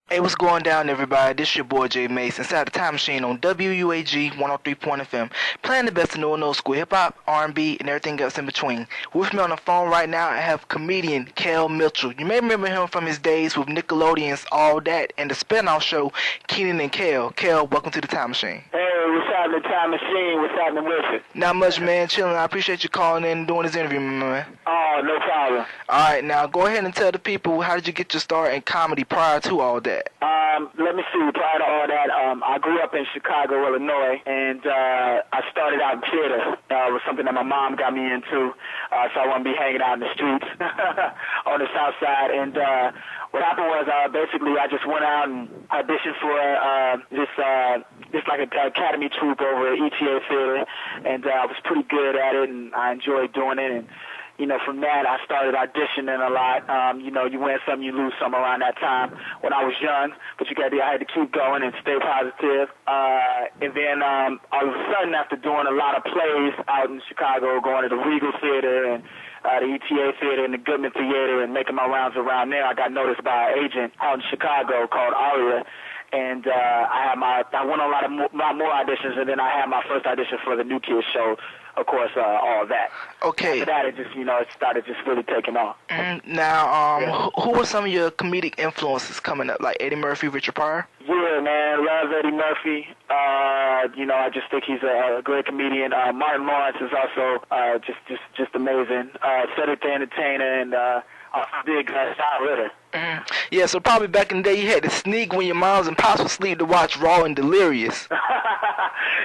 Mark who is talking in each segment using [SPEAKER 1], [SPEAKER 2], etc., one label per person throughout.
[SPEAKER 1] Hey, what's going down, everybody? This your boy Jay Mason inside the Time Machine on WUAG 103.FM, playing the best of new and old school hip hop, R&B, and everything else in between. With me on the phone right now, I have comedian Kel Mitchell. You may remember him from his days with Nickelodeon's All That and the spin-off show Keenan Kel. Kel, welcome to the Time Machine.
[SPEAKER 2] Hey, what's happening, Time Machine? What's happening with it?
[SPEAKER 1] Not much, man. Chilling. I appreciate you calling in and doing this interview, my man.
[SPEAKER 2] Oh, no problem.
[SPEAKER 1] All right, now go ahead and tell the people, how did you get your start in comedy prior to all that?
[SPEAKER 2] Let me see. Prior to all that, I grew up in Chicago, Illinois, and I started out in theater. It was something that my mom got me into, so I wouldn't be hanging out in the streets on the south side. And what happened was, basically, I just went out and auditioned for this like an academy troupe over at ETA Theater, and I was pretty good at it, and I enjoyed doing it. And from that, I started auditioning a lot. You win some, you lose some around that time when I was young, but I had to keep going and stay positive. And then all of a sudden, after doing a lot of plays out in Chicago, going to the Regal Theater and the ETA Theater and the Goodman Theater and making my rounds around there, I got noticed by an agent out in Chicago called Aria. And I went on a lot more auditions, and then I had my first audition for the New Kids show. Of course, all of that.
[SPEAKER 1] Okay.
[SPEAKER 2] After that, it just, it started just really taking off.
[SPEAKER 1] Now, who were some of your comedic influences coming up, like Eddie Murphy, Richard Pryor?
[SPEAKER 2] Yeah, man, love Eddie Murphy. I just think he's a great comedian. Martin Lawrence is also just amazing. Cedric the Entertainer, and big Sal Ritter.
[SPEAKER 1] Yeah, so probably back in the day you had to sneak when your moms and pops were asleep to watch Raw and Delirious.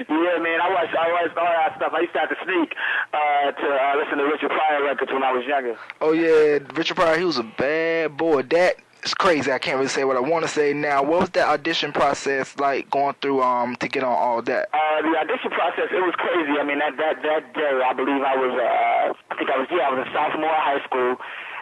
[SPEAKER 2] Yeah, man, I watched all that stuff. I used to have to sneak to listen to Richard Pryor records when I was younger.
[SPEAKER 1] Oh, yeah, Richard Pryor, he was a bad boy. That is crazy. I can't really say what I want to say now. What was that audition process like going through to get on all that?
[SPEAKER 2] The audition process, it was crazy. I mean, that day, I believe I was a sophomore in high school.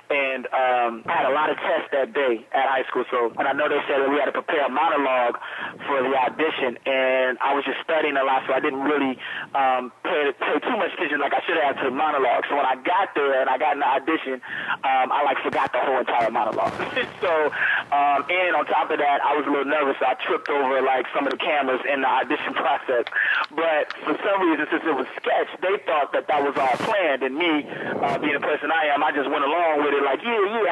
[SPEAKER 2] And I had a lot of tests that day at high school, and I know they said that we had to prepare a monologue for the audition, and I was just studying a lot, so I didn't really pay too much attention like I should have to the monologue. So when I got there and I got in the audition, I forgot the whole entire monologue. And on top of that, I was a little nervous, so I tripped over some of the cameras in the audition process. But for some reason, since it was sketch, they thought that was all planned, and me, being the person I am, I just went along with it. I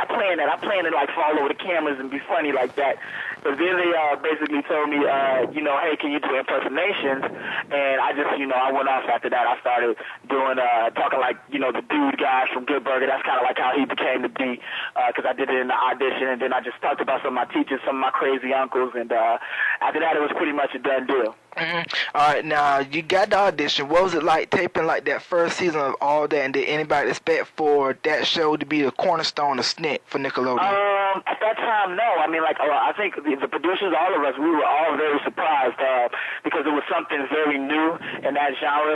[SPEAKER 2] planned that. I planned to fall over the cameras and be funny like that. But then they basically told me, hey, can you do impersonations? And I just, I went off after that. I started doing, talking like, the dude guy from Good Burger. That's kind of like how he became to be, because I did it in the audition, and then I just talked about some of my teachers, some of my crazy uncles, and after that it was pretty much a done deal.
[SPEAKER 1] All right, now you got the audition. What was it like taping that first season of All That, and did anybody expect for that show to be the cornerstone of Stint for Nickelodeon?
[SPEAKER 2] At that time, no. I mean, I think the producers, all of us, we were all very surprised because it was something very new in that genre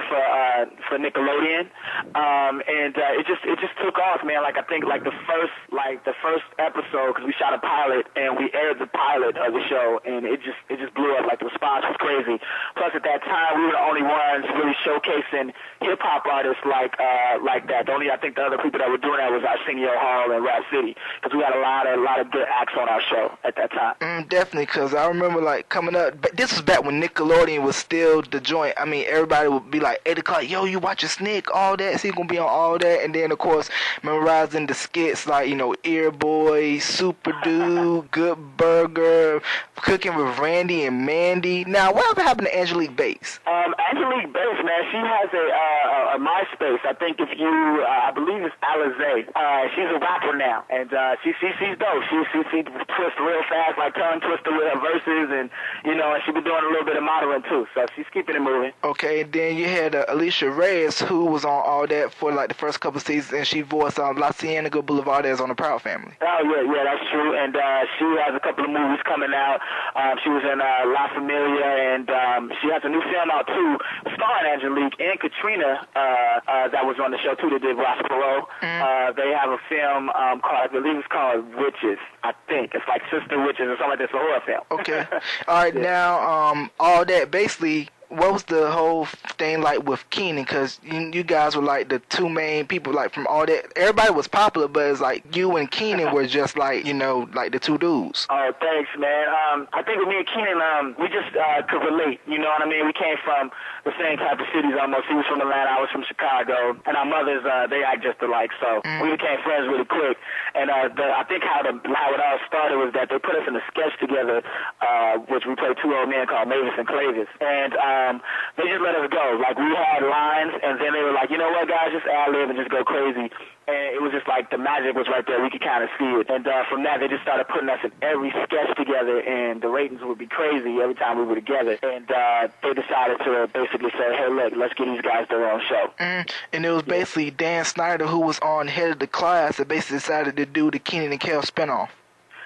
[SPEAKER 2] for Nickelodeon, and it just took off, man. I think the first episode, because we shot a pilot and we aired the pilot of the show, and it just blew up. The response was crazy. Plus, at that time, we were the only ones really showcasing hip-hop artists like that. I think the other people that were doing that was Arsenio Hall and Rap City, because we had a lot of good acts on our show at that time.
[SPEAKER 1] Definitely, because I remember coming up, but this was back when Nickelodeon was still the joint. I mean, everybody would be 8 o'clock, yo, you watching Snick, All That, so you gonna be on All That, and then of course memorizing the skits Ear Boy, Super Dude, Good Burger, Cooking with Randy and Mandy. Now, whatever happened to Angelique Bates?
[SPEAKER 2] Angelique Bates, man, she has a MySpace. I think I believe it's Alizé. She's a rapper now, and she's dope. She twists real fast, tongue twister with her verses, and and she been doing a little bit of modeling too. So she's keeping it moving.
[SPEAKER 1] Okay, then you had Alicia Reyes, who was on All That for the first couple of seasons, and she voiced La Cienega Boulevard as on The Proud Family.
[SPEAKER 2] Oh yeah, that's true. And she has a couple of movies coming out. She was in La Familia, and she has a new film out too, starring Angelique and Katrina, that was on the show too. That did Ross Perot. They have a film called, I believe it's called Witches. I think it's Sister Witches or something like that. It's a horror film.
[SPEAKER 1] Okay. All right. Yeah. Now, All That basically what was the whole thing like with Keenan? Because you guys were like the two main people, like from all that. Everybody was popular, but it's like you and Keenan were just like, like the two dudes.
[SPEAKER 2] Oh, thanks, man. I think with me and Keenan, we just could relate. You know what I mean? We came from the same type of cities almost. He was from Atlanta, I was from Chicago, and our mothers, they act just alike. So we became friends really quick. And I think how it all started was that they put us in a sketch together, which we played two old men called Mavis and Clavis. And they just let us go. Like, we had lines, and then they were like, you know what, guys, just ad-lib and just go crazy. And it was just like the magic was right there. We could kind of see it. And from that, they just started putting us in every sketch together, and the ratings would be crazy every time we were together. And they decided to basically say, hey, look, let's give these guys their own show.
[SPEAKER 1] And it was basically Dan Snyder, who was on Head of the Class, that basically decided to do the Keenan and Kel spinoff.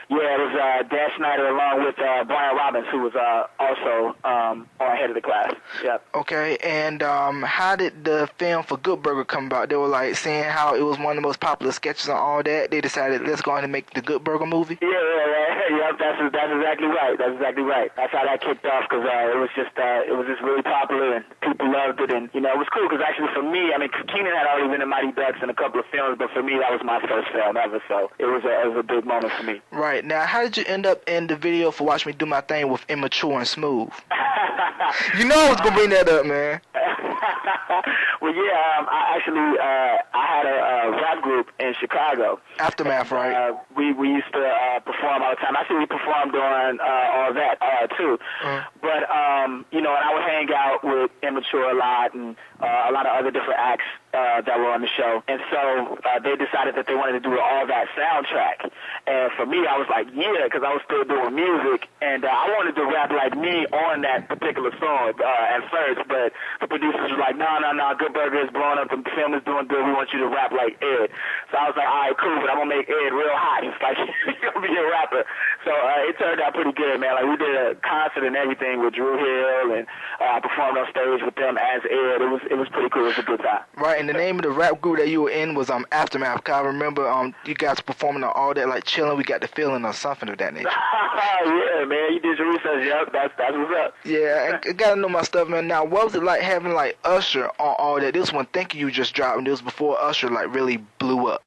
[SPEAKER 2] Yeah, it was Dan Snyder along with Brian Robbins, who was also on Head of the Class. Yep.
[SPEAKER 1] Okay, and how did the film for Good Burger come about? They were like saying how it was one of the most popular sketches and all that. They decided, let's go ahead and make the Good Burger movie.
[SPEAKER 2] Yeah, that's exactly right. That's exactly right. That's how that kicked off, because it was just really popular and people loved it, and it was cool because actually for me, I mean, Keenan had already been in Mighty Ducks and a couple of films, but for me that was my first film ever, so it was a big moment for me.
[SPEAKER 1] Right. Now, how did you end up in the video for Watch Me Do My Thing with Immature and Smooth? You know I was gonna bring that up, man.
[SPEAKER 2] Well, yeah, I had a rap group in Chicago.
[SPEAKER 1] Aftermath, right?
[SPEAKER 2] We used to perform all the time. Actually, we performed on all that too. But and I would hang out with Immature a lot and a lot of other different acts that were on the show. And so they decided that they wanted to do an all that soundtrack. And for me, I was like, yeah, because I was still doing music, and I wanted to rap like me on that particular song at first, but the producers were like, no, Good Burger is blowing up, the film is doing good, we want you to rap like Ed. So I was like, all right, cool, but I'm going to make Ed real hot. He's like, you're going to be a rapper. So it turned out pretty good, man. Like, we did a concert and everything with Drew Hill, and I performed on stage with them as Ed. It was pretty cool. It was a good time.
[SPEAKER 1] Right, and the name of the rap group that you were in was Aftermath. Cause I remember you guys performing on all that, like chilling, we got the feeling or something of that nature.
[SPEAKER 2] Yeah, man, you did your research. Yep, that's what's up.
[SPEAKER 1] Yeah, I gotta know my stuff, man. Now, what was it like having like Usher on all that? This one, Thank You just dropped, and this was before Usher like really blew up.